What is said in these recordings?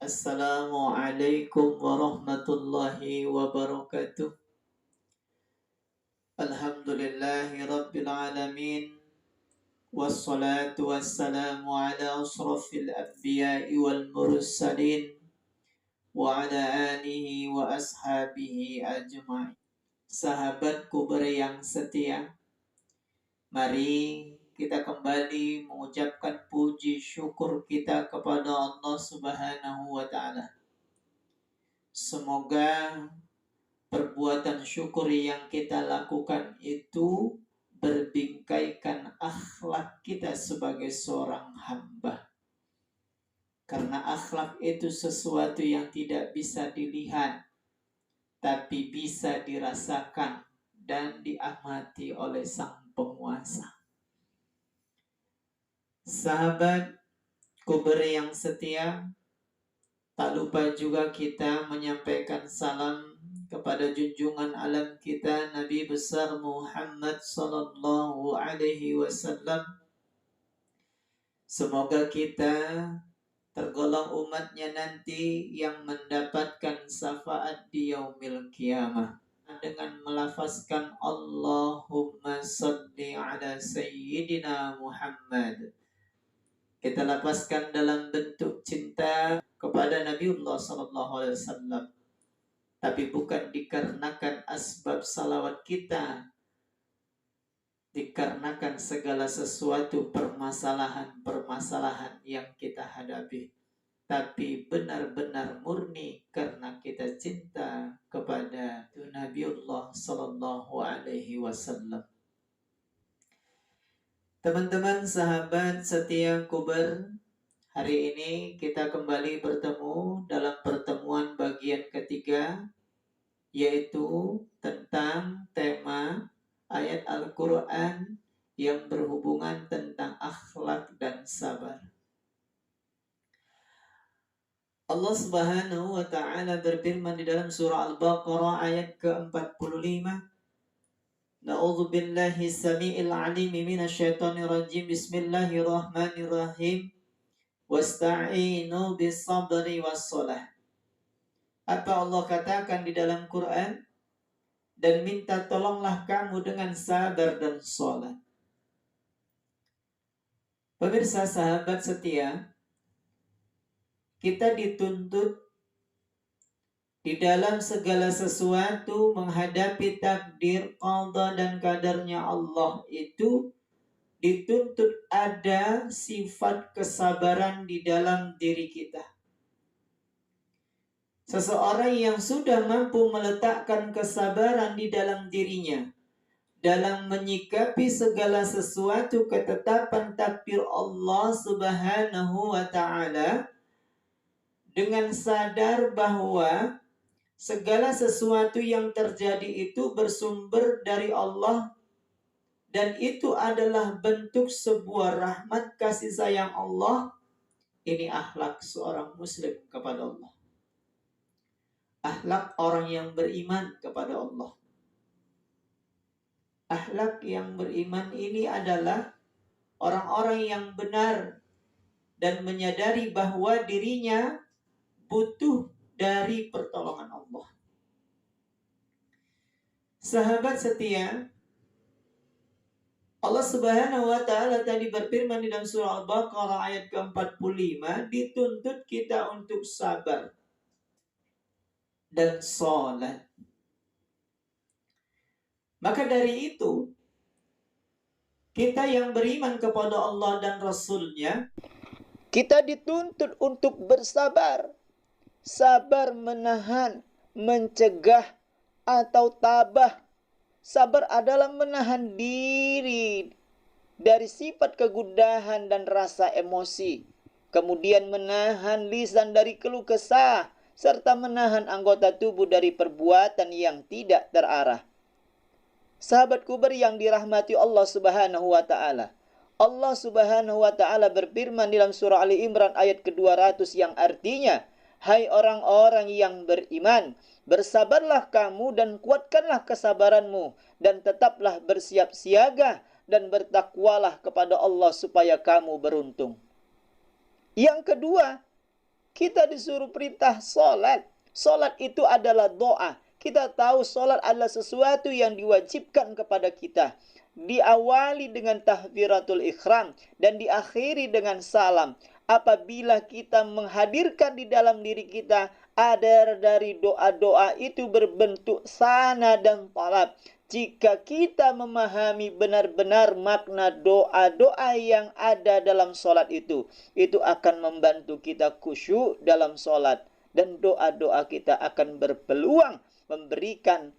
Assalamualaikum warahmatullahi wabarakatuh. Alhamdulillahi rabbil alamin. Wassalatu wassalamu ala asrafil anbiya'i wal mursalin wa ala alihi wa ashabihi ajma'in. Sahabatku yang setia, mari kita kembali mengucapkan puji syukur kita kepada Allah Subhanahu wa ta'ala. Semoga perbuatan syukur yang kita lakukan itu berbingkaikan akhlak kita sebagai seorang hamba. Karena akhlak itu sesuatu yang tidak bisa dilihat, tapi bisa dirasakan dan diamati oleh Sang Penguasa. Sahabatku yang setia, tak lupa juga kita menyampaikan salam kepada junjungan alam kita Nabi besar Muhammad sallallahu alaihi wasallam. Semoga kita tergolong umatnya nanti yang mendapatkan syafaat di yaumil qiyamah dengan melafazkan Allahumma salli ala sayyidina Muhammad. Kita lapaskan dalam bentuk cinta kepada Nabiullah sallallahu alaihi wasallam, tapi bukan dikarenakan asbab salawat kita, dikarenakan segala sesuatu permasalahan-permasalahan yang kita hadapi, tapi benar-benar murni karena kita cinta kepada Nabiullah sallallahu alaihi wasallam. Teman-teman sahabat setia Kuber, hari ini kita kembali bertemu dalam pertemuan bagian ketiga, yaitu tentang tema ayat Al-Quran yang berhubungan tentang akhlak dan sabar. Allah Subhanahu wa ta'ala berfirman di dalam surah Al-Baqarah ayat ke-45. Na'udzu billahi samii'il 'aliim minasyaitonir rajim. Bismillahirrahmanirrahim. Wasta'inu bis-sabri was-shalah. Apa Allah katakan di dalam Quran? Dan minta tolonglah kamu dengan sabar dan sholat. Pemirsa sahabat setia, kita dituntut di dalam segala sesuatu menghadapi takdir, qada dan kadarnya Allah itu dituntut ada sifat kesabaran di dalam diri kita. Seseorang yang sudah mampu meletakkan kesabaran di dalam dirinya dalam menyikapi segala sesuatu ketetapan takdir Allah Subhanahu wa ta'ala, dengan sadar bahwa segala sesuatu yang terjadi itu bersumber dari Allah dan itu adalah bentuk sebuah rahmat kasih sayang Allah. Ini akhlak seorang muslim kepada Allah, akhlak orang yang beriman kepada Allah. Akhlak yang beriman ini adalah orang-orang yang benar dan menyadari bahwa dirinya butuh dari pertolongan Allah. Sahabat setia, Allah Subhanahu wa ta'ala tadi berfirman di dalam surah Al-Baqarah ayat ke-45, dituntut kita untuk sabar dan sholat. Maka dari itu, kita yang beriman kepada Allah dan Rasulnya, kita dituntut untuk bersabar. Sabar menahan, mencegah, atau tabah. Sabar adalah menahan diri dari sifat kegundahan dan rasa emosi. Kemudian menahan lisan dari keluh kesah, serta menahan anggota tubuh dari perbuatan yang tidak terarah. Sahabatku yang dirahmati Allah Subhanahu wa ta'ala, Allah Subhanahu wa ta'ala berfirman dalam surah Ali Imran ayat ke-200 yang artinya, hai orang-orang yang beriman, bersabarlah kamu dan kuatkanlah kesabaranmu, dan tetaplah bersiap siaga dan bertakwalah kepada Allah supaya kamu beruntung. Yang kedua, Kita disuruh perintah sholat. Sholat itu adalah doa. Kita tahu sholat adalah sesuatu yang diwajibkan kepada kita. Diawali dengan takbiratul ihram dan diakhiri dengan salam. Apabila kita menghadirkan di dalam diri kita ada dari doa-doa itu berbentuk sana dan talab. Jika kita memahami benar-benar makna doa-doa yang ada dalam sholat itu akan membantu kita khusyuk dalam sholat. Dan doa-doa kita akan berpeluang memberikan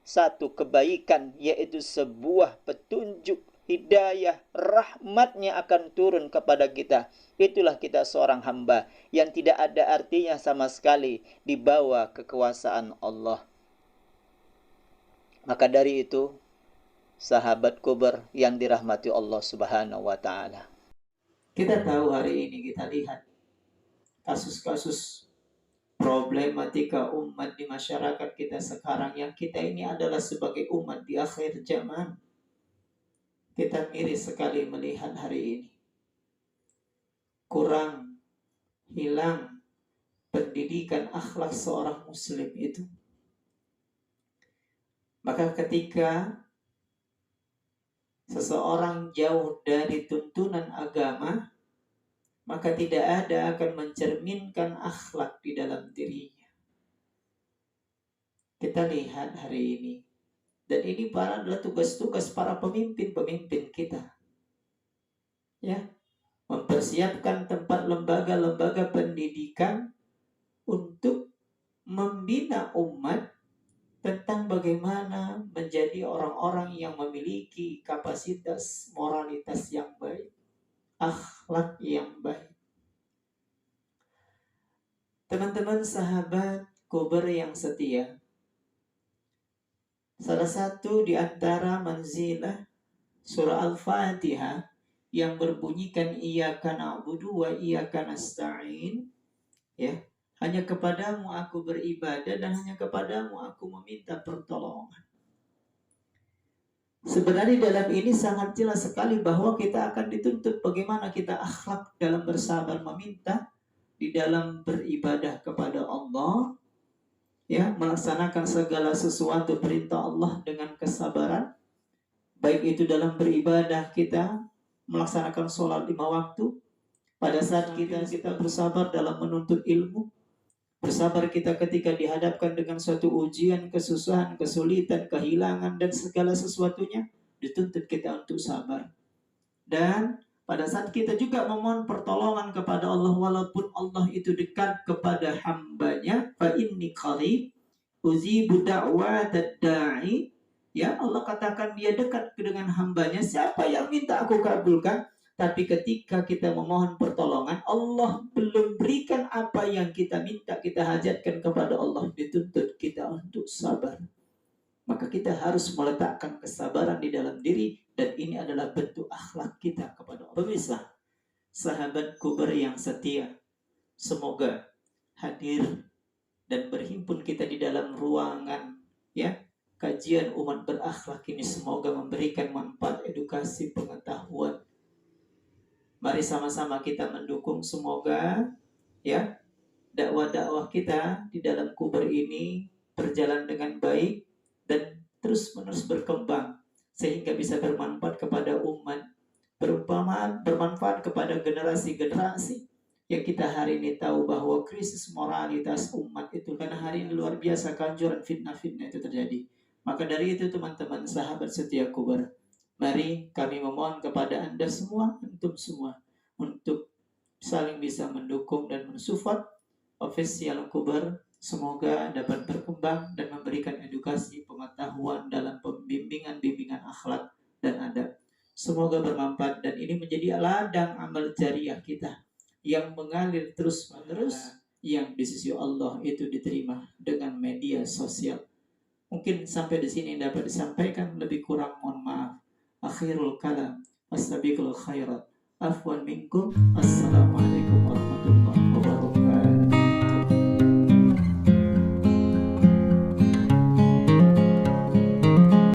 satu kebaikan, yaitu sebuah petunjuk, hidayah, rahmatnya akan turun kepada kita. Itulah kita seorang hamba yang tidak ada artinya sama sekali di bawah kekuasaan Allah. Maka dari itu, sahabat kubur yang dirahmati Allah Subhanahu wa Ta'ala, kita tahu hari ini, kita lihat kasus-kasus problematika umat di masyarakat kita sekarang, yang kita ini adalah sebagai umat di akhir zaman. Kita miris sekali melihat hari ini kurang, hilang pendidikan akhlak seorang muslim itu. Maka ketika seseorang jauh dari tuntunan agama, maka tidak ada akan mencerminkan akhlak di dalam dirinya. Kita lihat hari ini, dan ini adalah tugas-tugas para pemimpin-pemimpin kita, ya, mempersiapkan tempat lembaga-lembaga pendidikan untuk membina umat tentang bagaimana menjadi orang-orang yang memiliki kapasitas moralitas yang baik, akhlak yang baik. Teman-teman sahabat kubur yang setia, salah satu di antara manzilah surah Al-Fatihah yang berbunyikan iyyaka na'budu wa iyyaka nasta'in, ya, hanya kepadamu aku beribadah dan hanya kepadamu aku meminta pertolongan. Sebenarnya dalam ini sangat jelas sekali bahwa kita akan dituntut bagaimana kita akhlak dalam bersabar meminta, di dalam beribadah kepada Allah, ya, melaksanakan segala sesuatu perintah Allah dengan kesabaran, baik itu dalam beribadah kita melaksanakan sholat 5 waktu, pada saat kita bersabar dalam menuntut ilmu, bersabar kita ketika dihadapkan dengan suatu ujian, kesusahan, kesulitan, kehilangan, dan segala sesuatunya, dituntut kita untuk sabar. Dan pada saat kita juga memohon pertolongan kepada Allah, walaupun Allah itu dekat kepada hambanya, fa inni qarib ujibu da'watad da'i, ya, Allah katakan dia dekat dengan hambanya, siapa yang minta aku kabulkan. Tapi ketika kita memohon pertolongan, Allah belum berikan apa yang kita minta, kita hajatkan kepada Allah, dituntut kita untuk sabar. Maka kita harus meletakkan kesabaran di dalam diri, dan ini adalah bentuk akhlak kita kepada Allah. Pemirsa, sahabat kubur yang setia, semoga hadir dan berhimpun kita di dalam ruangan, ya, kajian umat berakhlak ini, semoga memberikan manfaat, edukasi, pengetahuan. Mari sama-sama kita mendukung, semoga, ya, dakwah-dakwah kita di dalam kubur ini berjalan dengan baik dan terus-menerus berkembang sehingga bisa bermanfaat kepada umat, bermanfaat kepada generasi-generasi yang kita hari ini tahu bahwa krisis moralitas umat itu karena hari ini luar biasa, kanjuran fitnah-fitnah itu terjadi. Maka dari itu teman-teman sahabat setia kubur, mari kami memohon kepada Anda semua, antum semua, untuk saling bisa mendukung dan mensupport official kubur. Semoga dapat berkembang dan memberikan edukasi, pengetahuan dalam pembimbingan akhlak dan adab. Semoga bermanfaat dan ini menjadi ladang amal jariah kita yang mengalir terus-menerus, yang di sisi Allah itu diterima dengan media sosial. Mungkin sampai di sini dapat disampaikan, lebih kurang mohon maaf. Akhirul kalam, wastabiqul khairat, afwan minkum, assalamualaikum warahmatullahi wabarakatuh.